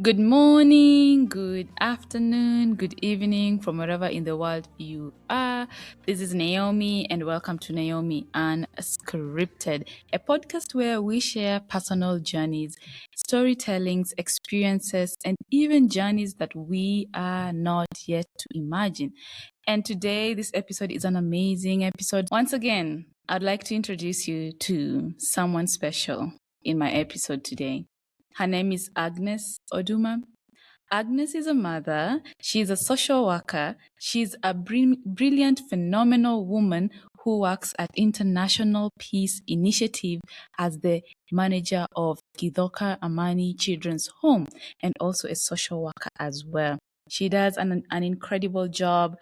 Good morning, good afternoon, good evening from wherever in the world you are. This is Naomi, and welcome to Naomi Unscripted, a podcast where we share personal journeys, storytellings, experiences, and even journeys that we are not yet to imagine. And today, this episode is an amazing episode. Once again, I'd like to introduce you to someone special in my episode today. Her name is Agnes Oduma. Agnes is a mother. She's a social worker. She's a brilliant, phenomenal woman who works at International Peace Initiative as the manager of Kidoka Amani Children's Home and also a social worker as well. She does an incredible job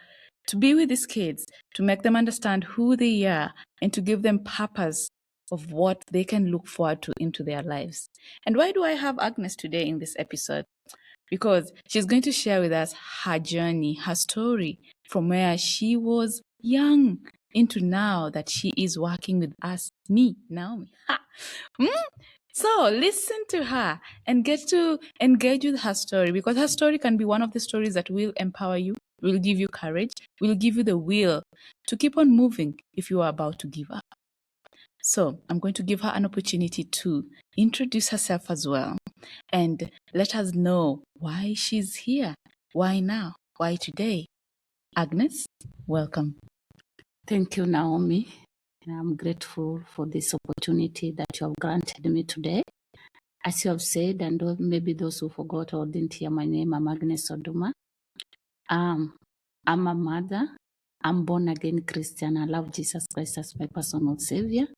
to be with these kids, to make them understand who they are, and to give them purpose of what they can look forward to into their lives. And why do I have Agnes today in this episode? Because she's going to share with us her journey, her story from where she was young into now that she is working with us, me, Naomi. So listen to her and get to engage with her story, because her story can be one of the stories that will empower you, will give you courage, will give you the will to keep on moving if you are about to give up. So I'm going to give her an opportunity to introduce herself as well and let us know why she's here. Why now? Why today? Agnes, welcome. Thank you, Naomi. I'm grateful for this opportunity that you have granted me today. As you have said, and maybe those who forgot or didn't hear my name, I'm Agnes Oduma. I'm a mother. I'm born again Christian. I love Jesus Christ as my personal savior.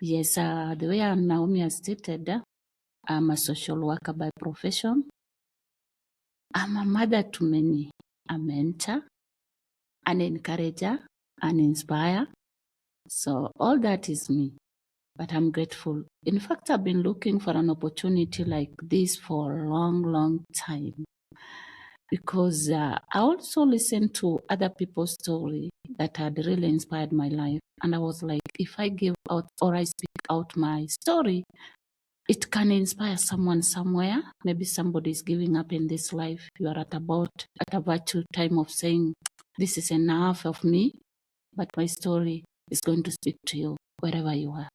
Yes, the way Naomi has stated, I'm a social worker by profession. I'm a mother to many, a mentor, an encourager, an inspirer. So all that is me. But I'm grateful. In fact, I've been looking for an opportunity like this for a long, long time, because I also listened to other people's story that had really inspired my life. And I was like, if I give out or I speak out my story, it can inspire someone somewhere. Maybe somebody is giving up in this life. You are at a virtual time of saying, this is enough of me, but my story is going to speak to you wherever you are.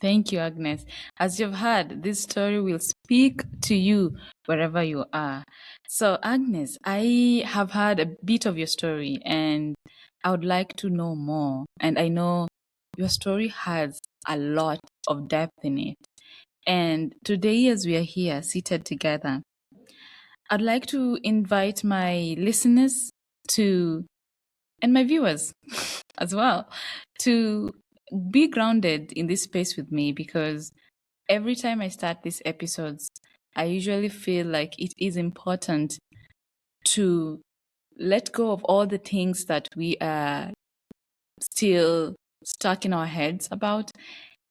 Thank you, Agnes. As you've heard, this story will speak to you wherever you are. So, Agnes, I have heard a bit of your story and I would like to know more. And I know your story has a lot of depth in it. And today, as we are here seated together, I'd like to invite my listeners to, and my viewers as well, to be grounded in this space with me, because every time I start these episodes, I usually feel like it is important to let go of all the things that we are still stuck in our heads about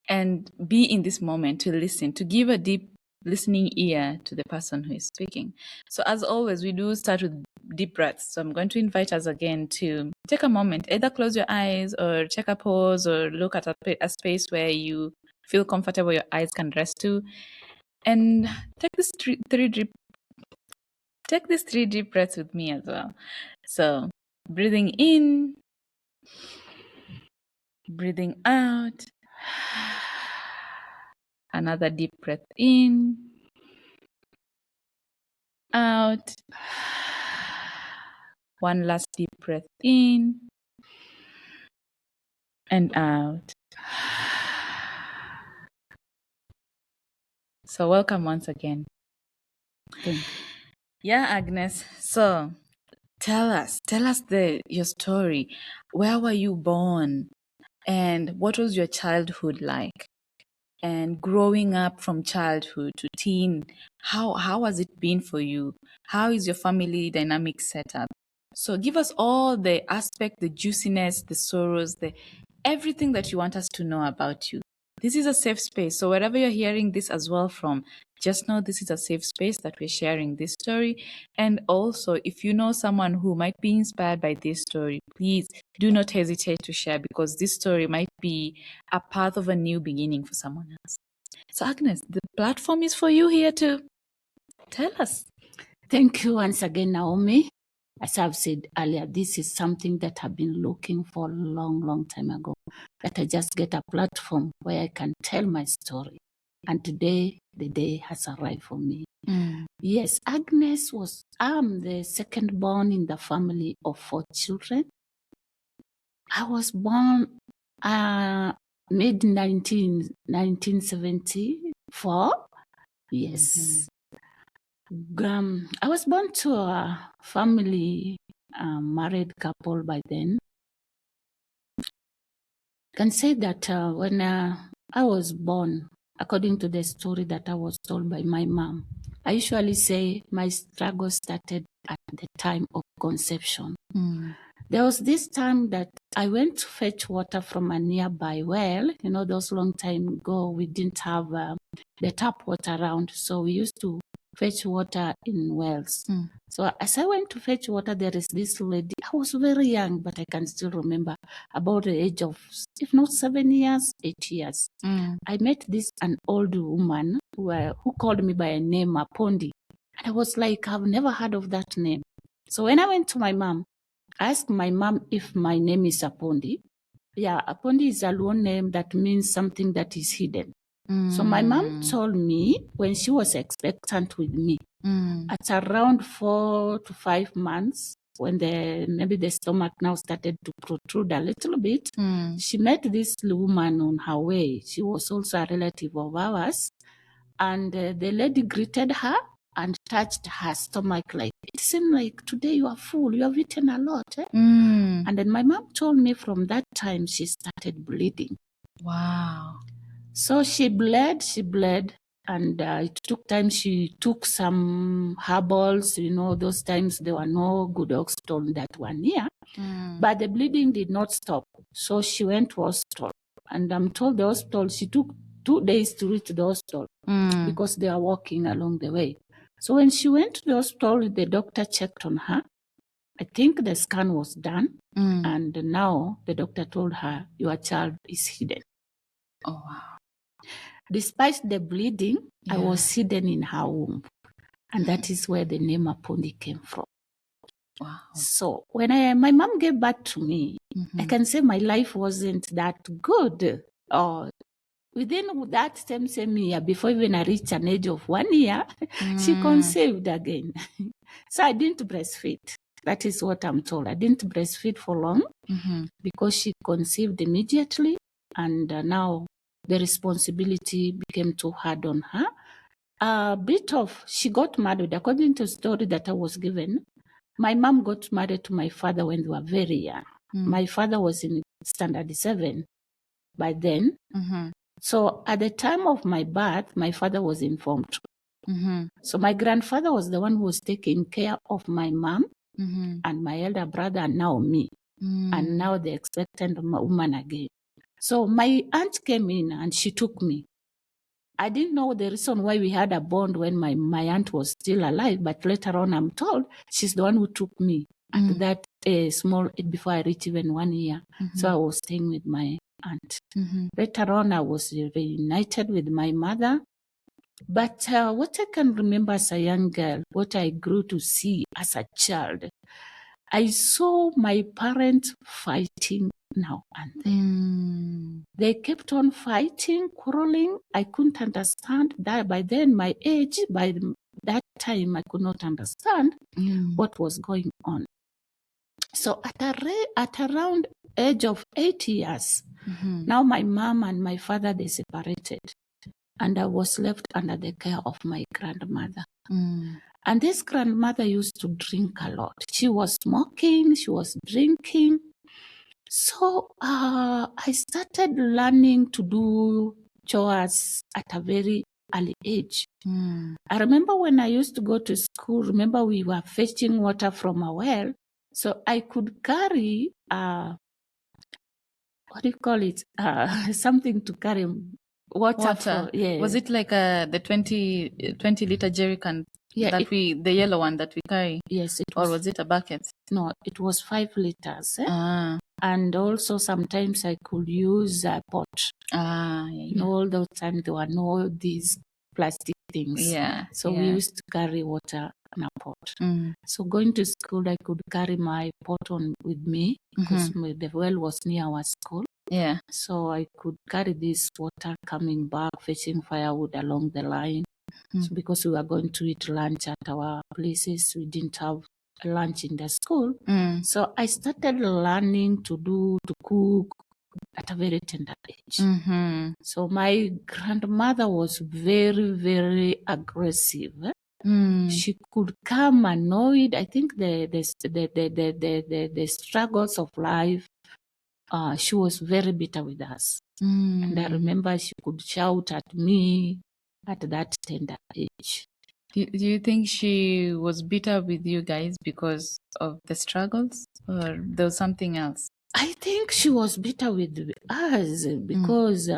and be in this moment to listen, to give a deep listening ear to the person who is speaking. So, as always, we do start with deep breaths. So, I'm going to invite us again to take a moment, either close your eyes or check a pause or look at a space where you feel comfortable, your eyes can rest to, and take this take these three deep breaths with me as well. So, breathing in, breathing out. Another deep breath in, out. One last deep breath in and out. So, welcome once again. Yeah, Agnes. So, tell us your story. Where were you born? And what was your childhood like? And growing up from childhood to teen, how has it been for you? How is your family dynamic set up? So give us all the aspect, the juiciness, the sorrows, the everything that you want us to know about you. This is a safe space. So wherever you're hearing this as well from, just know this is a safe space that we're sharing this story. And also, if you know someone who might be inspired by this story, please do not hesitate to share, because this story might be a path of a new beginning for someone else. So Agnes, the platform is for you here too. Tell us. Thank you once again, Naomi. As I've said earlier, this is something that I've been looking for a long, long time ago, that I just get a platform where I can tell my story. And today, the day has arrived for me. Yes, Agnes I'm the second born in the family of 4 children. I was born mid 1974. Yes. I was born to a family, married couple by then. I can say that when I was born, according to the story that I was told by my mom, I usually say my struggle started at the time of conception. There was this time that I went to fetch water from a nearby well. You know, those long time ago, we didn't have the tap water around, so we used to fetch water in wells. So as I went to fetch water, there is this lady. I was very young, but I can still remember, about the age of, if not 7 years, 8 years. I met an old woman who called me by a name, Apondi. And I was like, I've never heard of that name. So when I went to my mom, I asked my mom if my name is Apondi. Yeah, Apondi is a Luo name that means something that is hidden. So my mom told me when she was expectant with me, at around 4 to 5 months, when maybe the stomach now started to protrude a little bit, she met this woman on her way. She was also a relative of ours. And the lady greeted her and touched her stomach, like, it seemed like today you are full, you have eaten a lot. And then my mom told me from that time she started bleeding. Wow. So she bled, and it took time. She took some herbals, those times there were no good hospital that were near, but the bleeding did not stop. So she went to hospital, and I'm told the hospital, she took 2 days to reach the hospital because they are walking along the way. So when she went to the hospital, the doctor checked on her. I think the scan was done, and now the doctor told her, your child is hidden. Oh, wow. Despite the bleeding, I was hidden in her womb. And that is where the name Apondi came from. Wow. So when my mom gave birth to me, I can say my life wasn't that good. Within that same year, before even I reached an age of 1 year, she conceived again. So I didn't breastfeed. That is what I'm told. I didn't breastfeed for long because she conceived immediately. And now the responsibility became too hard on her. She got married, according to the story that I was given. My mom got married to my father when they were very young. My father was in standard 7 by then. So at the time of my birth, my father was informed. So my grandfather was the one who was taking care of my mom and my elder brother, and now me. And now the expectant woman again. So my aunt came in and she took me. I didn't know the reason why we had a bond when my aunt was still alive, but later on I'm told she's the one who took me at that small, before I reached even 1 year. So I was staying with my aunt. Later on I was reunited with my mother. But what I can remember as a young girl, what I grew to see as a child, I saw my parents fighting now and then. They kept on fighting, quarreling. I couldn't understand that. By then, my age, by that time, I could not understand what was going on. So at around age of 8 years, now my mom and my father, they separated. And I was left under the care of my grandmother. And this grandmother used to drink a lot. She was smoking, she was drinking. So I started learning to do chores at a very early age. I remember when I used to go to school, we were fetching water from a well. So I could carry, what do you call it? Something to carry water. Was it like the 20-liter jerry can? Yeah, the yellow one that we carry? Yes, it was. Or was it a bucket? No, it was 5 liters. And also sometimes I could use a pot. Yeah. All those times there were no these plastic things. Yeah. So we used to carry water in a pot. So going to school, I could carry my pot on with me because the well was near our school. Yeah. So I could carry this water coming back, fetching firewood along the line. So because we were going to eat lunch at our places, we didn't have lunch in the school. So I started learning to cook at a very tender age. So my grandmother was very, very aggressive. She could come annoyed. I think the struggles of life. She was very bitter with us. And I remember she could shout at me at that tender age. Do you think she was bitter with you guys because of the struggles, or there was something else? I think she was bitter with us because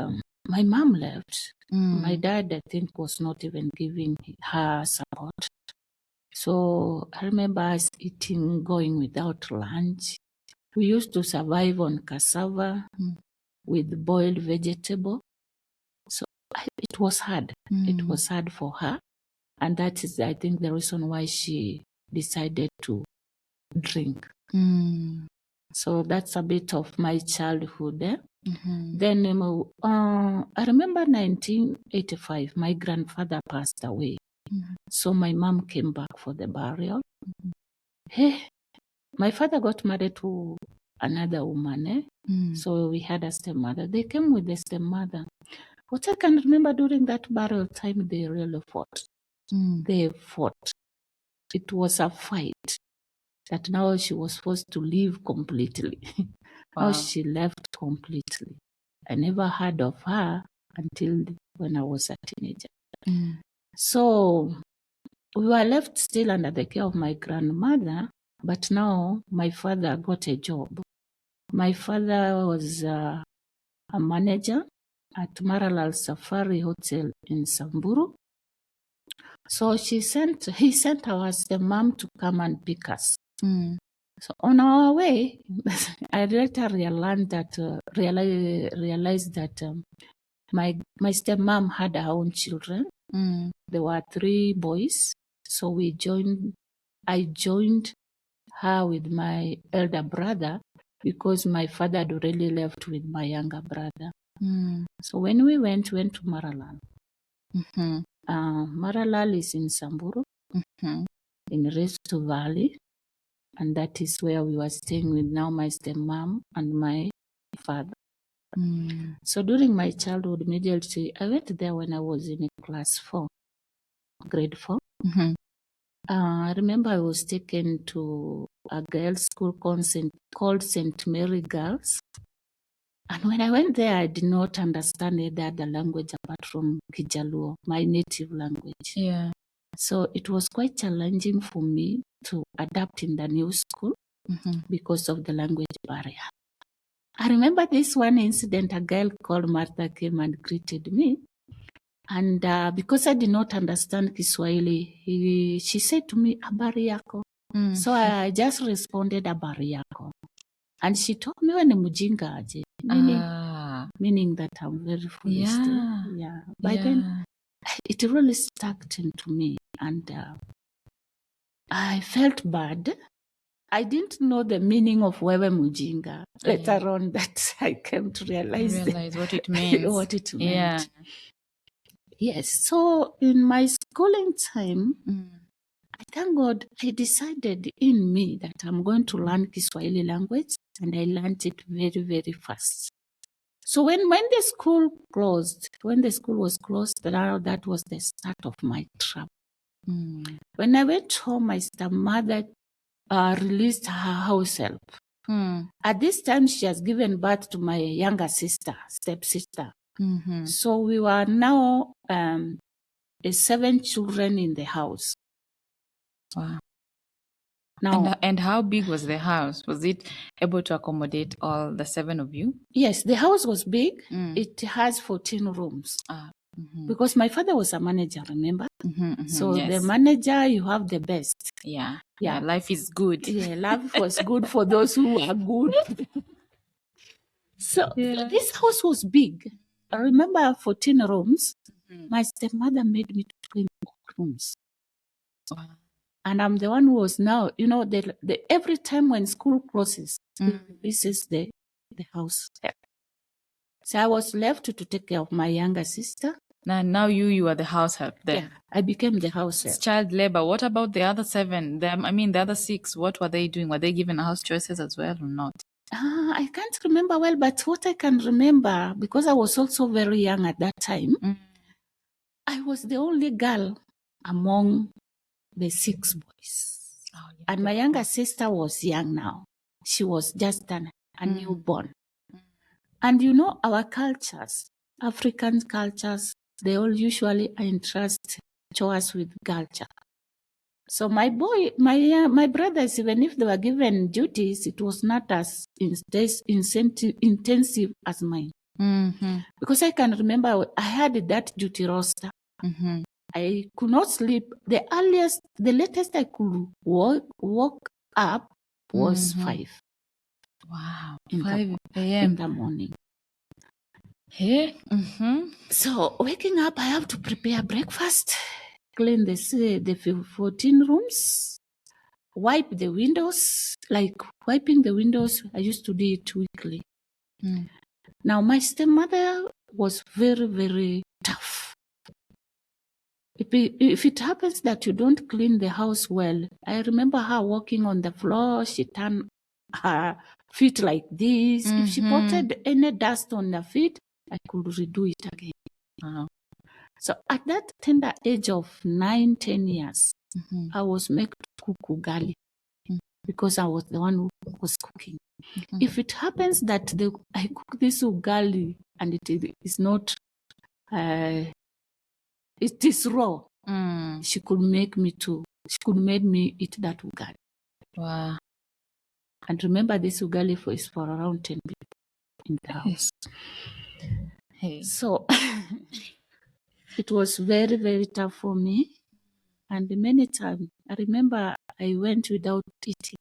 my mom left. My dad, I think, was not even giving her support. So I remember us going without lunch. We used to survive on cassava with boiled vegetable. So it was hard. It was hard for her. And that is, I think, the reason why she decided to drink. So that's a bit of my childhood. Then I remember 1985, my grandfather passed away. So my mom came back for the burial. Hey, my father got married to another woman. So we had a stepmother. They came with the stepmother. What I can remember during that burial time, they really fought. They fought. It was a fight that now she was forced to leave completely. Now she left completely. I never heard of her until when I was a teenager. So we were left still under the care of my grandmother, but now my father got a job. My father was a manager at Maralal Safari Hotel in Samburu. So he sent our mom to come and pick us. So on our way, I later realized that my stepmom had her own children. There were 3 boys. So I joined her with my elder brother because my father had already left with my younger brother. So when we went to Maralal. Maralal is in Samburu, in Resto Valley. And that is where we were staying with now my stepmom and my father. So during my childhood, immediately, I went there when I was in class 4, grade 4. I remember I was taken to a girls' school called St. Mary Girls. And when I went there, I did not understand any other language apart from Kijaluo, my native language. Yeah. So it was quite challenging for me to adapt in the new school because of the language barrier. I remember this one incident, a girl called Martha came and greeted me. And because I did not understand Kiswahili, she said to me, "Habari yako." So I just responded, "Habari yako." And she told me, "Wewe ni mjinga aje," meaning that I'm very foolish. Yeah. By then, it really stuck into me. And I felt bad. I didn't know the meaning of wewe mujinga. Later on that I came to realize what it means. what it meant. Yes. So in my schooling time, I thank God I decided in me that I'm going to learn Kiswahili language, and I learned it very, very fast. So when the school was closed, that was the start of my trouble. When I went home, my stepmother released her house help. At this time, she has given birth to my younger stepsister. So we were now 7 children in the house. Wow. Now, and how big was the house? Was it able to accommodate all the 7 of you? Yes, the house was big. It has 14 rooms. Because my father was a manager, remember? So the manager, you have the best. Yeah. Life is good. Yeah, life was good for those who are good. So this house was big. I remember 14 rooms. My stepmother made me to clean rooms. Wow. And I'm the one who was now, every time when school closes, this is the house. So I was left to take care of my younger sister. Now you are the house help there. Yeah, I became the house help. It's child labor. What about the other 7? The other 6, what were they doing? Were they given house choices as well or not? I can't remember well, but what I can remember, because I was also very young at that time, I was the only girl among the 6 boys. Oh, yeah. And my younger sister was young now. She was just a newborn. And our cultures, African cultures, they all usually entrust chores with girl child. So my brothers, even if they were given duties, it was not as intensive as mine. Because I can remember I had that duty roster. I could not sleep. The latest I could woke up was 5. Wow. In 5 a.m. in the morning. Hey. So waking up, I have to prepare breakfast, clean the 14 rooms, wipe the windows. Like wiping the windows, I used to do it weekly. Now, my stepmother was very, very tough. If it happens that you don't clean the house well, I remember her walking on the floor. She turned her feet like this. If she potted any dust on her feet, I could redo it again. Wow. So at that tender age of 9, 10 years, I was made to cook ugali because I was the one who was cooking. If it happens that I cook this ugali and it is not, it is raw, she could make me eat that ugali. Wow. And remember, this ugali is for around 10 people in the house. Hey. So it was very, very tough for me. And many times, I remember I went without eating.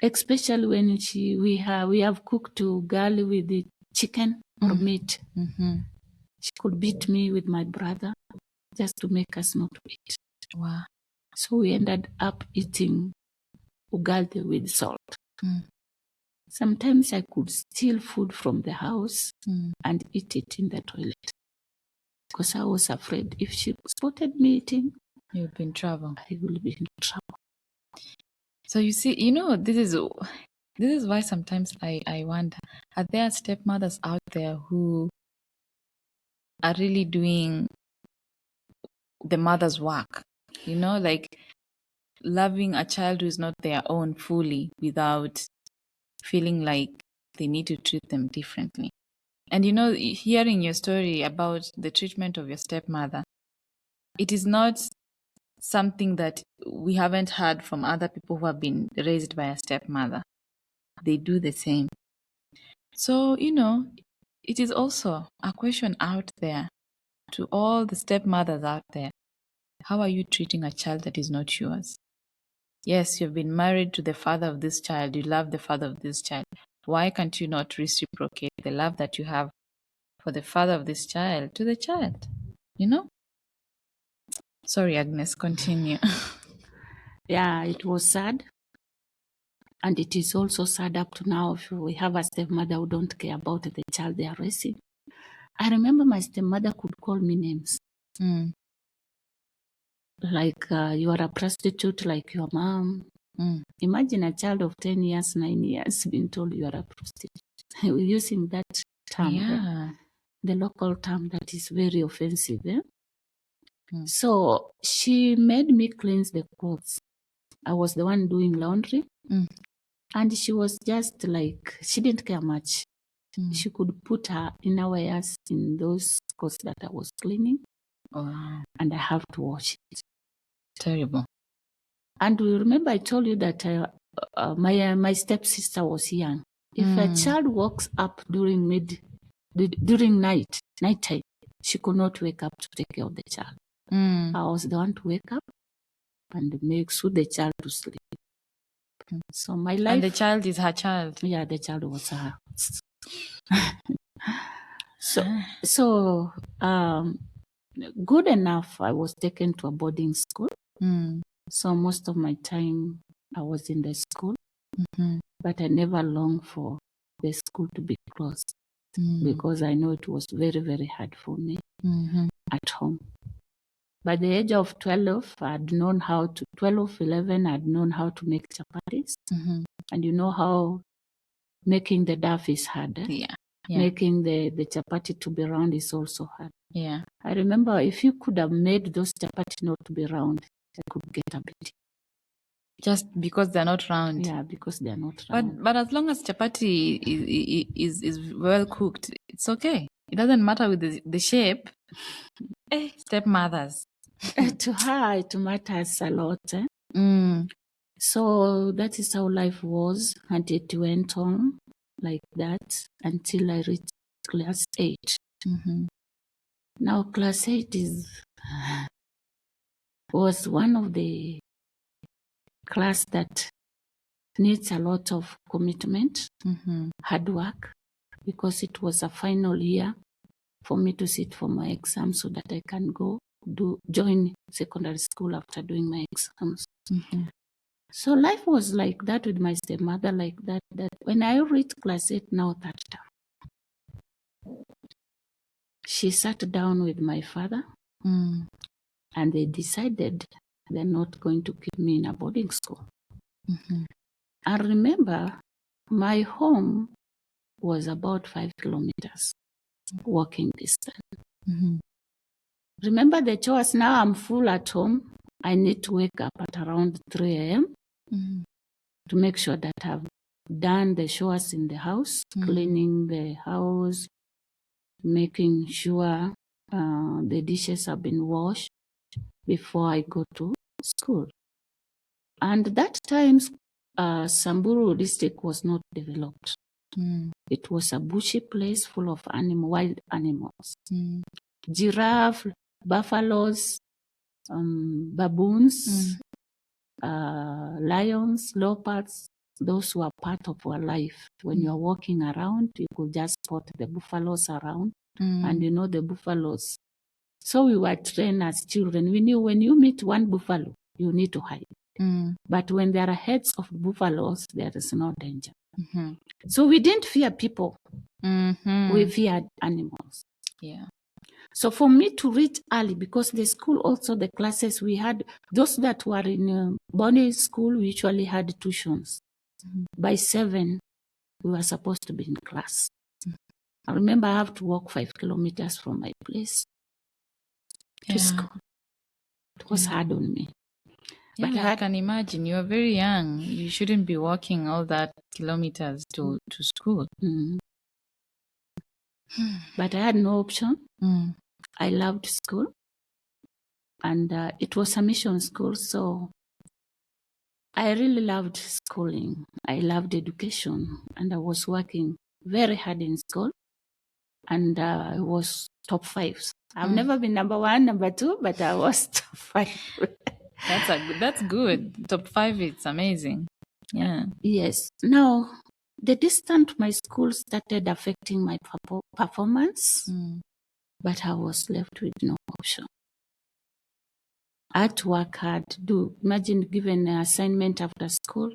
Especially when we have cooked ugali with the chicken or meat. She could beat me with my brother just to make us not eat. Wow. So we ended up eating ugali with salt. Sometimes I could steal food from the house and eat it in the toilet because I was afraid if she spotted me eating, you'll be in trouble. I will be in trouble. So you see, this is why sometimes I wonder, are there stepmothers out there who are really doing the mother's work? Like loving a child who is not their own fully without feeling like they need to treat them differently. And hearing your story about the treatment of your stepmother, it is not something that we haven't heard from other people who have been raised by a stepmother. They do the same. So, it is also a question out there to all the stepmothers out there. How are you treating a child that is not yours? Yes, you've been married to the father of this child. You love the father of this child. Why can't you not reciprocate the love that you have for the father of this child to the child? Sorry, Agnes, continue. Yeah, it was sad. And it is also sad up to now if we have a stepmother who don't care about the child they are raising. I remember my stepmother could call me names. Like, you are a prostitute like your mom. Imagine a child of 10 years, 9 years being told you are a prostitute. We're using that term, the local term that is very offensive. So she made me cleanse the clothes. I was the one doing laundry. And she was just like, she didn't care much. She could put her innerwears in those clothes that I was cleaning. Wow. And I have to wash it. Terrible. And remember I told you that my stepsister was young. If a child wakes up during nighttime, she could not wake up to take care of the child. I was the one to wake up and make sure the child to sleep. So my life. And the child is her child. Yeah, the child was her. So good enough. I was taken to a boarding school. Mm. So most of my time I was in the school, but I never longed for the school to be closed because I know it was very, very hard for me at home. By the age of 12, I'd known how to, 12, 11, I'd known how to make chapatis. And you know how making the duff is hard. Yeah. Making the chapati to be round is also hard. Yeah. I remember if you could have made those chapati not to be round, I could get a bit. Just because they're not round. Yeah, because they're not round. But as long as chapati is well cooked, it's okay. It doesn't matter with the shape. Stepmothers. To her, it matters a lot. So that is how life was, and it went on like that until I reached class 8. Now, class 8 was one of the class that needs a lot of commitment, hard work, because it was a final year for me to sit for my exam so that I can go join secondary school after doing my exams. So life was like that with my stepmother, like that when I reached class 8, now that term, she sat down with my father and they decided they're not going to keep me in a boarding school. I remember my home was about 5 kilometers walking distance. Remember the chores, now I'm full at home. I need to wake up at around 3 a.m. To make sure that I've done the chores in the house, cleaning the house, making sure the dishes have been washed before I go to school. And that time, Samburu district was not developed. It was a bushy place full of wild animals. Giraffe, buffaloes, baboons, lions, leopards. Those were part of our life. When you're walking around, you could just spot the buffaloes around. And you know the buffaloes. So we were trained as children. We knew when you meet one buffalo, you need to hide. But when there are heads of buffaloes, there is no danger. So we didn't fear people. We feared animals. Yeah. So for me to reach early, because the school also, the classes we had, those that were in boarding school, we usually had tuitions. By 7, we were supposed to be in class. I remember I have to walk 5 kilometers from my place to school. It was hard on me. Yeah, but I can imagine. You're very young. You shouldn't be walking all that kilometers to school. But I had no option. I loved school. And it was a mission school, so I really loved schooling. I loved education. And I was working very hard in school. And I was top 5. I've never been number 1, number 2, but I was top 5. That's good. Top 5, it's amazing. Yeah. Yes. Now, the distance to my school started affecting my performance, but I was left with no option. I had to work hard. Imagine given an assignment after school,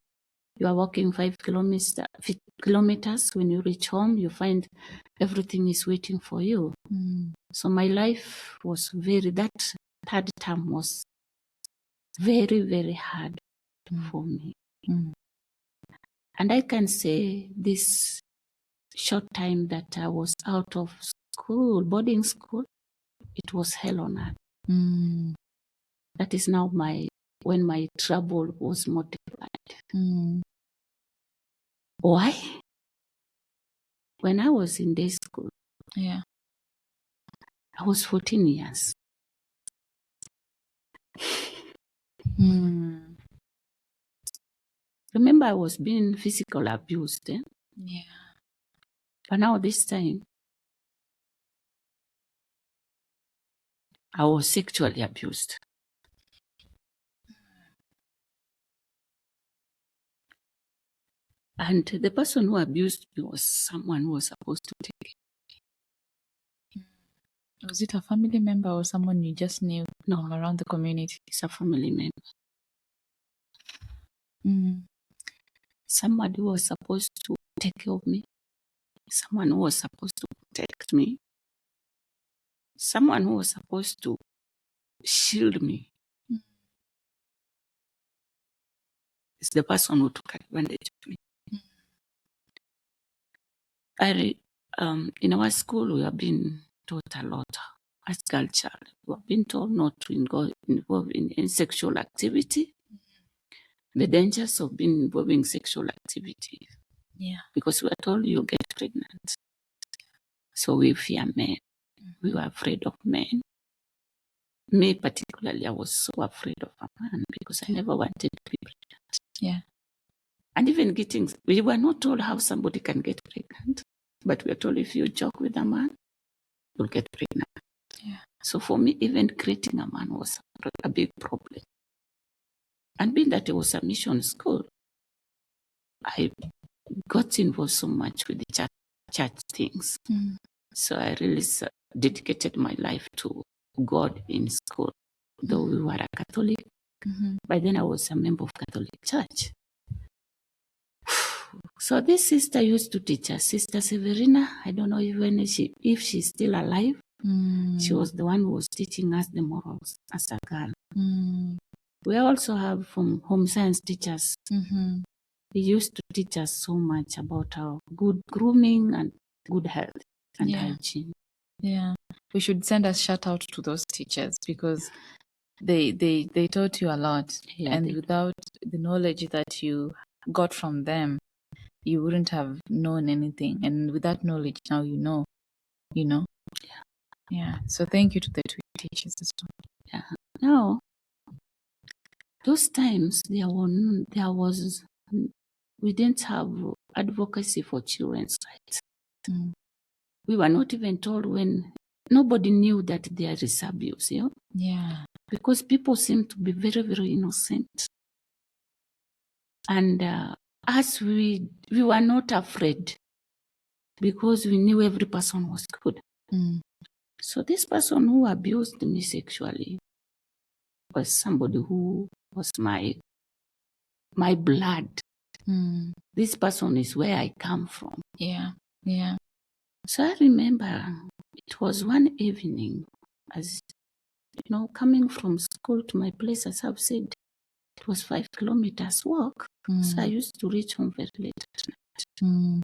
you are walking 5 kilometers. When you reach home, you find everything is waiting for you. So my life was that third term was very, very hard for me. And I can say this short time that I was out of school, boarding school, it was hell on earth. That is now when my trouble was multiplied. Why? When I was in day school, I was 14 years. Remember, I was being physically abused. But now this time, I was sexually abused. And the person who abused me was someone who was supposed to take it. Was it a family member or someone you just knew from around the community? It's a family member. Mm. Somebody who was supposed to take care of me. Someone who was supposed to protect me. Someone who was supposed to shield me. It's the person who took advantage of me. In our school, we have been taught a lot as girl child. We have been told not to involve in any sexual activity, the dangers of being involved in sexual activity. Yeah. Because we are told you get pregnant. So we fear men. We were afraid of men. Me particularly, I was so afraid of a man because I never wanted to be pregnant. Yeah. And even we were not told how somebody can get pregnant, but we are told if you joke with a man, you'll get pregnant. Yeah. So for me, even creating a man was a big problem. And being that it was a mission school, I got involved so much with the church things. So I really dedicated my life to God in school. Though we were a Catholic, by then I was a member of Catholic Church. So this sister used to teach us, Sister Severina. I don't know if she's still alive. She was the one who was teaching us the morals as a girl. We also have from home science teachers. He used to teach us so much about our good grooming and good health and hygiene. Yeah. We should send a shout out to those teachers because they taught you a lot. Yeah, and without the knowledge that you got from them, you wouldn't have known anything. And with that knowledge, now you know. Yeah. So thank you to the two teachers as well. Yeah. Now, those times we didn't have advocacy for children's rights. We were not even told when nobody knew that there is abuse, Yeah. because people seem to be very, very innocent. And us, we were not afraid because we knew every person was good. So this person who abused me sexually was somebody who was my blood. This person is where I come from. Yeah. Yeah. So I remember it was one evening, as coming from school to my place, as I've said, it was 5 kilometers walk. So I used to reach home very late at night.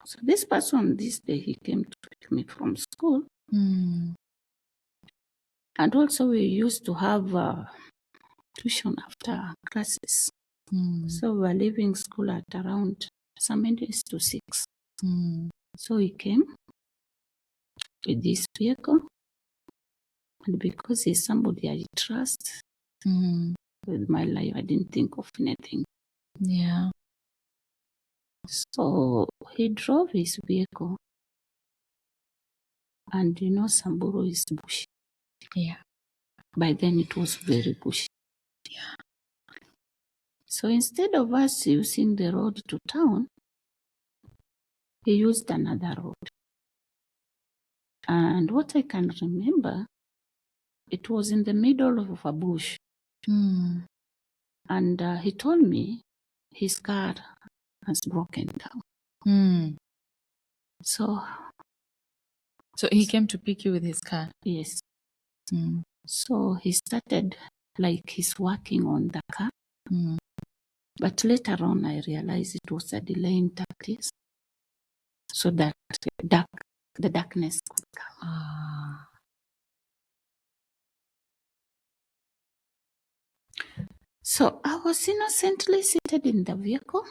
So this person, this day, he came to pick me from school. And also we used to have tuition after classes. So we were leaving school at around some minutes to 6. So he came with this vehicle. And because he's somebody I trust with my life, I didn't think of anything. Yeah. So he drove his vehicle. And Samburu is bushy. Yeah. By then it was very bushy. Yeah. So instead of us using the road to town, he used another road. And what I can remember, it was in the middle of a bush. And he told me his car has broken down. So he came to pick you with his car? Yes. So he started like he's working on the car. But later on, I realized it was a delaying tactics so that the darkness could come. So I was innocently seated in the vehicle,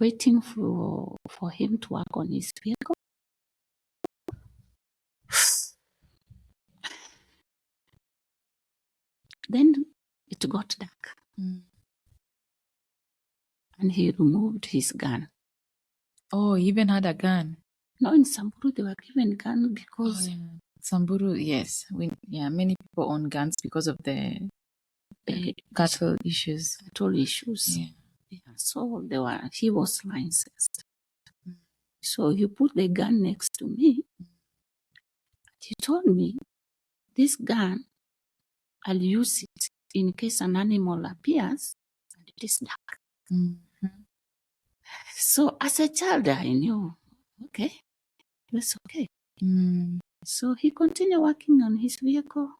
waiting for him to work on his vehicle. Then it got dark. And he removed his gun. Oh, he even had a gun? No, in Samburu they were given gun because... Samburu, yes. Many people own guns because of the cattle issues. Cattle issues. Yeah. So he was licensed. So he put the gun next to me. He told me, this gun, I'll use it in case an animal appears and it is dark. Mm-hmm. So as a child, I knew, okay, that's okay. Mm. So he continued working on his vehicle.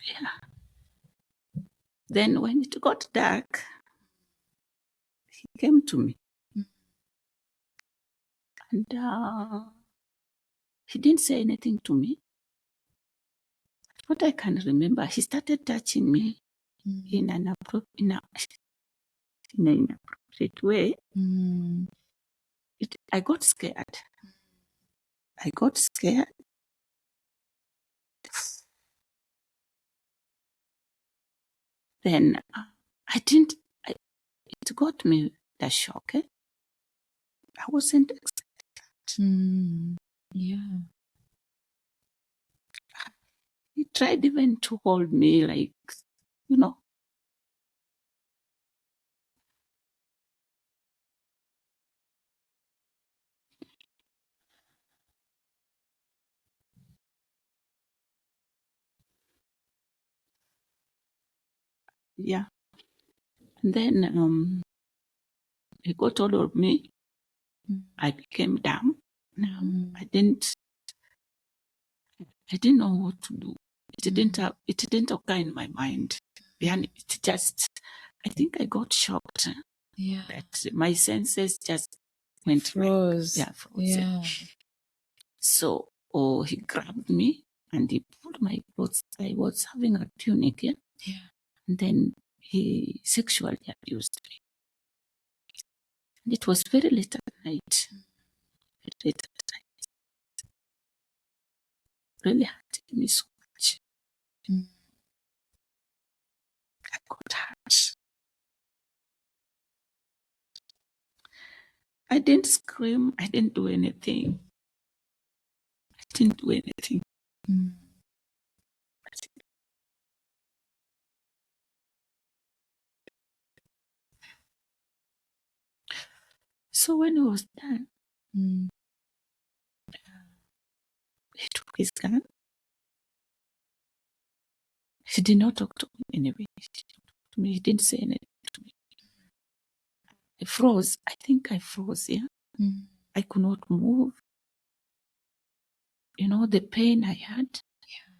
Yeah. Then when it got dark, he came to me. And he didn't say anything to me. What I can remember, he started touching me in an inappropriate way. I got scared. Then it got me the shock. I wasn't expecting. Yeah. He tried even to hold me, like, yeah. And then he got hold of me. I became dumb. Now I didn't know what to do. It didn't occur in my mind. And it just, I think I got shocked. Yeah. That my senses just went froze. frozen. Yeah. So he grabbed me and he pulled my clothes. I was having a tunic, yeah? Yeah. And then he sexually abused me. And it was very late at night. Very late at night. Really hurted me so much. I got hurt. I didn't scream. I didn't do anything. So when it was done, he took his gun. He did not talk to me anyway. He didn't say anything to me. I froze. I think I froze, yeah? I could not move. The pain I had. Yeah.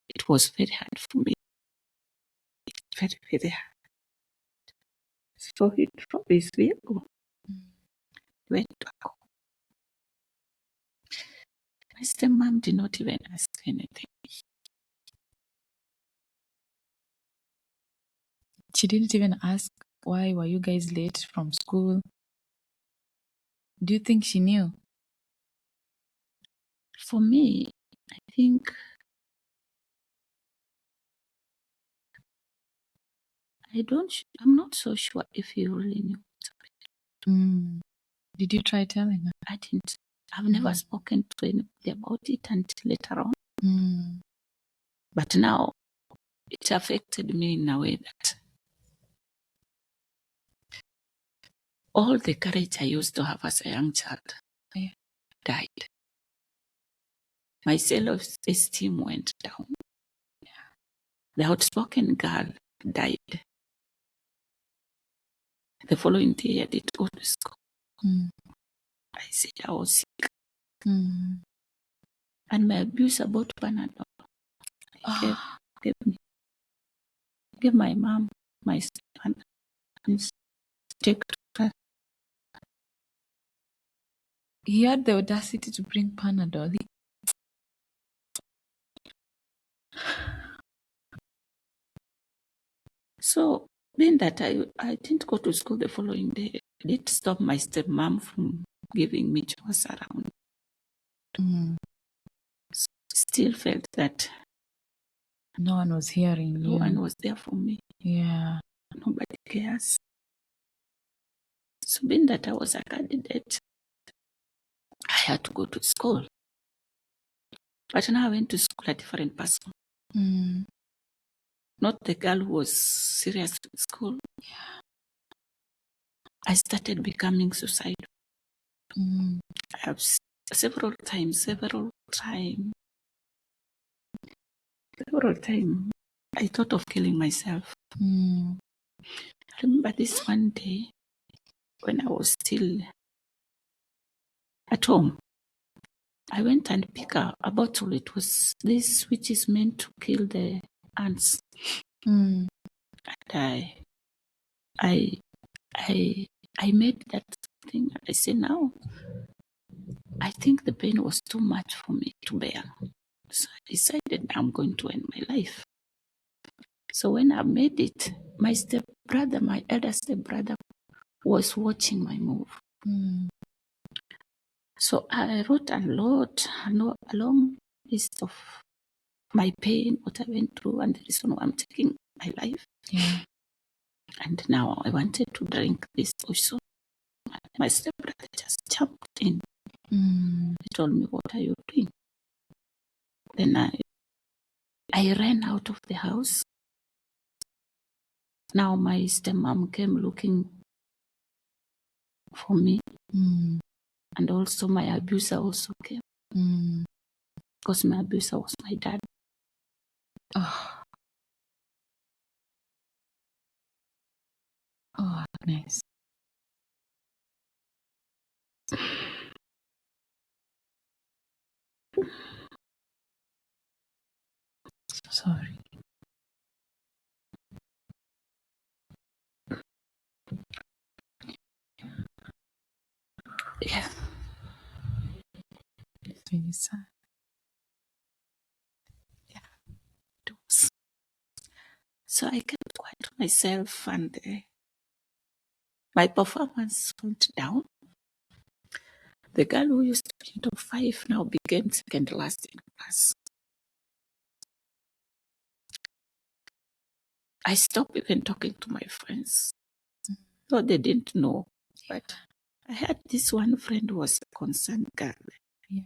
It was very hard for me. Very, very hard. So he dropped his vehicle. Went back home. My stepmom did not even ask anything. She didn't even ask, why were you guys late from school? Do you think she knew? For me, I think I'm not so sure if he really knew. Did you try telling her? I didn't. I've never spoken to anybody about it until later on. But now it affected me in a way that all the courage I used to have as a young child died. My self-esteem went down. The outspoken girl died. The following day, I did go to school. I said I was sick. And my abuser bought Panadol. Gave my mom my son and take to her. He had the audacity to bring Panadol. So, being that I didn't go to school the following day, I did stop my stepmom from giving me chores around. Still felt that no one was hearing you. No one was there for me. Yeah. Nobody cares. So being that I was a candidate, I had to go to school. But now I went to school a different person. not the girl who was serious in school. I started becoming suicidal. I have several times, I thought of killing myself. I remember this one day when I was still at home. I went and picked a bottle. It was this which is meant to kill the ants. And I made that thing. I said, now, I think the pain was too much for me to bear. So I decided I'm going to end my life. So when I made it, my stepbrother, my elder stepbrother, was watching my move. So I wrote a long list of my pain, what I went through, and the reason why I'm taking my life. Yeah. And now I wanted to drink this also. My stepbrother just jumped in. He told me, what are you doing? Then I ran out of the house. Now my stepmom came looking for me. And also my abuser also came. Because my abuser was my dad. Oh, Agnes. Sorry. Yeah. It's really sad. It was. So I kept quiet to myself and my performance went down. The girl who used to be in top 5 now became second last in class. I stopped even talking to my friends. Though they didn't know. But I had this one friend who was a concerned girl. Yeah.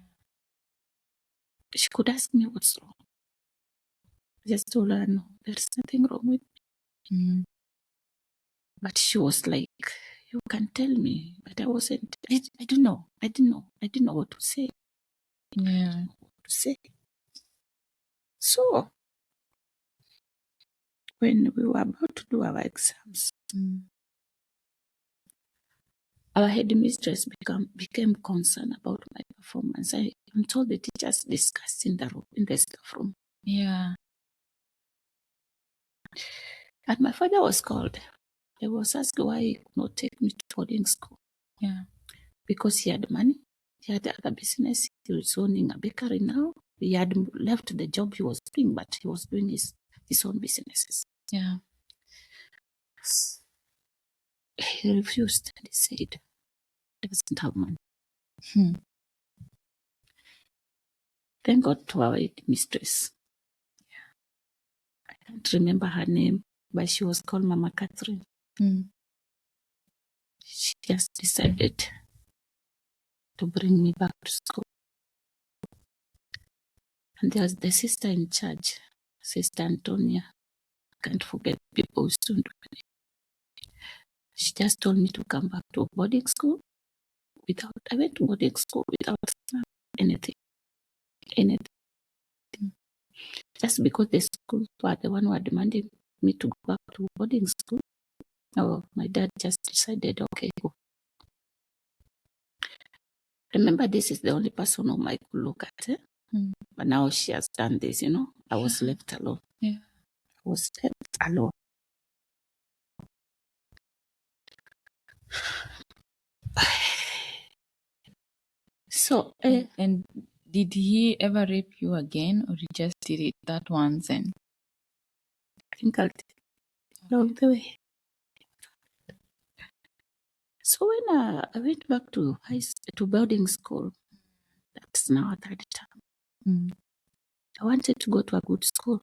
She could ask me what's wrong. I just told her, no, there's nothing wrong with me. But she was like, you can tell me. But I wasn't. I don't know. I didn't know what to say. Yeah. So when we were about to do our exams, our headmistress became concerned about my performance. I told the teachers discussed in the staff room. Yeah. And my father was called. I was asked why he could not take me to boarding school. Yeah. Because he had money. He had other business. He was owning a bakery now. He had left the job he was doing, but he was doing his own businesses. Yeah. He refused and he said he doesn't have money. Then got to our mistress. I can't remember her name, but she was called Mama Catherine. She just decided to bring me back to school. And there's the sister in charge, Sister Antonia. I can't forget people who stood with me. She just told me to come back to boarding school. I went to boarding school without anything. Just because the school were the one who were demanding me to go back to boarding school. Oh, my dad just decided, okay, go. Remember, this is the only person whom I could look at. But now she has done this, I was left alone. Yeah. I was left alone. So, And did he ever rape you again, or he just did it that once and? I think I'll tell you the way. So when I went back to boarding school, that's now a third term. I wanted to go to a good school.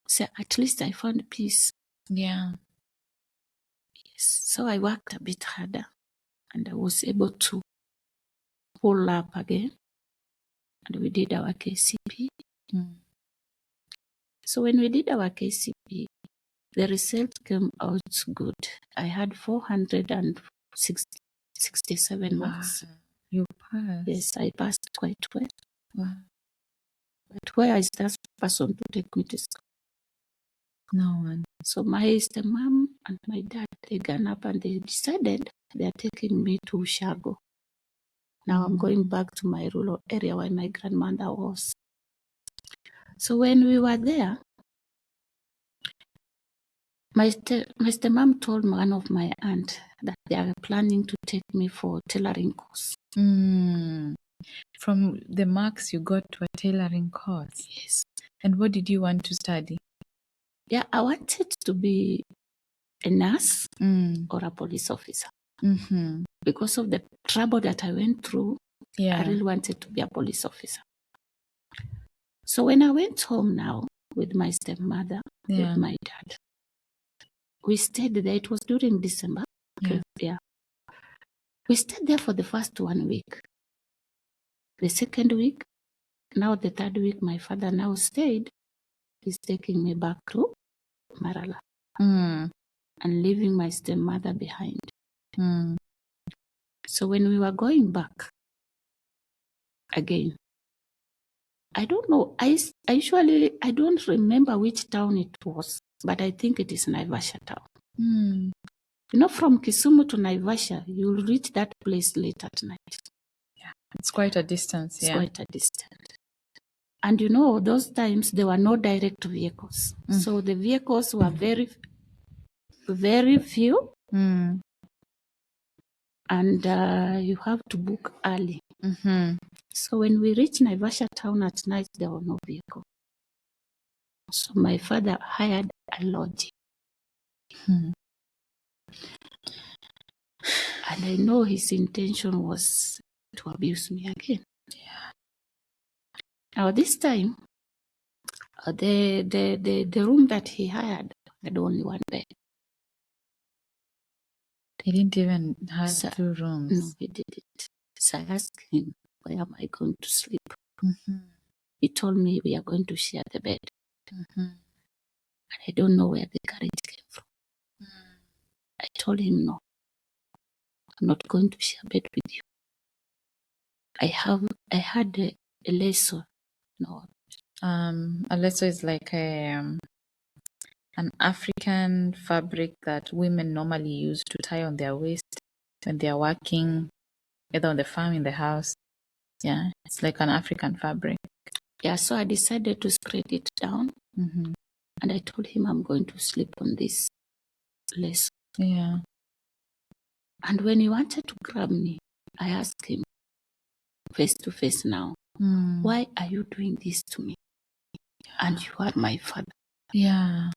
So at least I found peace. Yeah. Yes. So I worked a bit harder and I was able to pull up again. And we did our KCP. So when we did our KCP, the result came out good. I had 467 marks. You passed. Yes, I passed quite well. Wow. But where is that person to take me to school? No one. So my stepmom and my dad, they got up and they decided they are taking me to Shago. Now I'm going back to my rural area where my grandmother was. So when we were there, my stepmom told one of my aunt that they are planning to take me for tailoring course. From the marks you got to a tailoring course. Yes. And what did you want to study? Yeah, I wanted to be a nurse or a police officer. Because of the trouble that I went through, I really wanted to be a police officer. So when I went home now with my stepmother, with my dad, we stayed there. It was during December. Yeah. We stayed there for the first 1 week. The second week, now the third week, my father now stayed. He's taking me back to Marala and leaving my stepmother behind. So when we were going back again, I don't know. I don't remember which town it was, but I think it is Naivasha town. You know, from Kisumu to Naivasha, you'll reach that place late at night. Yeah, it's quite a distance. It's quite a distance. And you know, those times there were no direct vehicles. So the vehicles were very, very few. And you have to book early. So when we reached Naivasha town at night, there were no vehicle. So my father hired a lodge. And I know his intention was to abuse me again. Yeah. Now this time, the room that he hired had only one bed. He didn't even have 2 rooms. No, he didn't. So I asked him, where am I going to sleep? He told me we are going to share the bed. And I don't know where the courage came from. I told him, no, I'm not going to share bed with you. I had a lasso. No. A lasso is like an African fabric that women normally use to tie on their waist when they are working, either on the farm, in the house. Yeah, it's like an African fabric. Yeah, so I decided to spread it down. And I told him I'm going to sleep on this lasso. Yeah. And when he wanted to grab me, I asked him face to face now, why are you doing this to me? And you are my father. Yeah.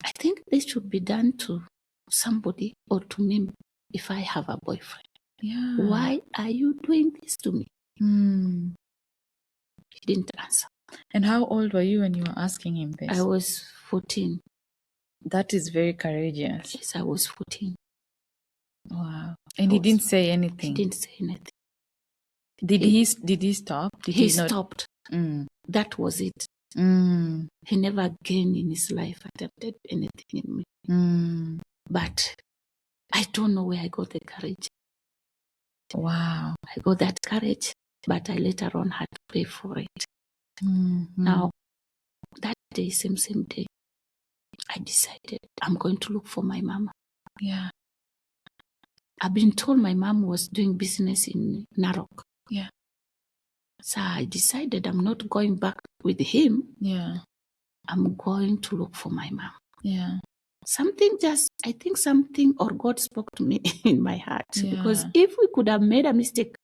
I think this should be done to somebody or to me if I have a boyfriend. Yeah. Why are you doing this to me? He didn't answer. And how old were you when you were asking him this? I was 14. That is very courageous. Yes, I was 14. Wow. And he didn't say anything? He didn't say anything. Did he stop? He stopped. That was it. He never again in his life attempted anything in me. But I don't know where I got the courage. Wow. I got that courage, but I later on had to pay for it. Now, that day, same day, I decided I'm going to look for my mama. Yeah. I've been told my mom was doing business in Narok. Yeah. So I decided I'm not going back with him. Yeah. I'm going to look for my mom. Yeah. I think something or God spoke to me in my heart. Yeah. Because if we could have made a mistake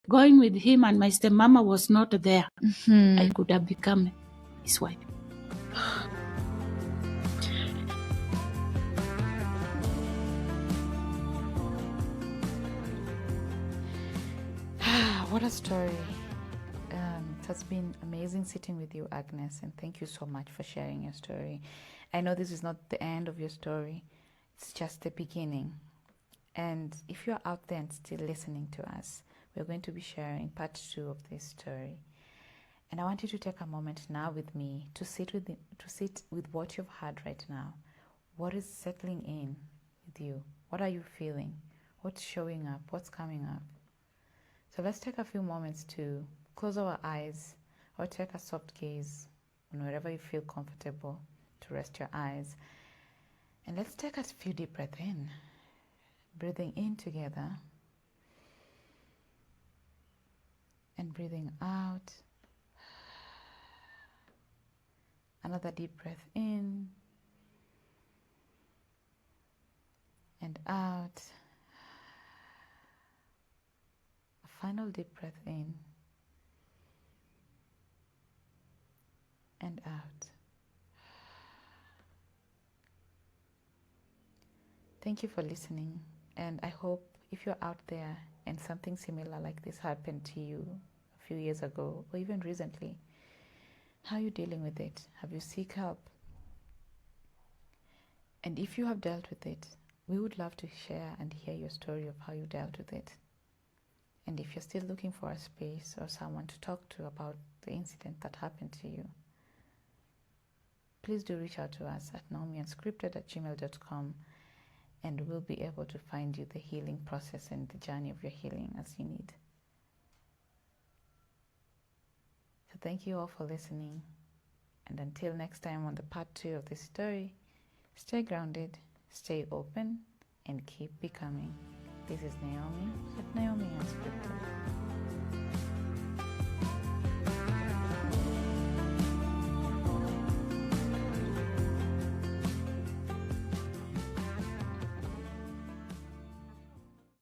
going with him and my stepmama was not there, I could have become his wife. What a story. It has been amazing sitting with you, Agnes, and thank you so much for sharing your story. I know this is not the end of your story. It's just the beginning. And if you're out there and still listening to us, we're going to be sharing part 2 of this story. And I want you to take a moment now with me to sit with what you've heard right now. What is settling in with you? What are you feeling? What's showing up? What's coming up? So let's take a few moments to close our eyes or take a soft gaze on wherever you feel comfortable to rest your eyes. And let's take a few deep breaths in. Breathing in together and breathing out. Another deep breath in and out. A final deep breath in and out. Thank you for listening, and I hope if you're out there and something similar like this happened to you a few years ago or even recently, how are you dealing with it? Have you sought help? And if you have dealt with it, we would love to share and hear your story of how you dealt with it. And if you're still looking for a space or someone to talk to about the incident that happened to you, please do reach out to us at Naomi Unscripted at gmail.com, and we'll be able to find you the healing process and the journey of your healing as you need. So thank you all for listening. And until next time on the part 2 of this story, stay grounded, stay open, and keep becoming. This is Naomi at Naomi Unscripted.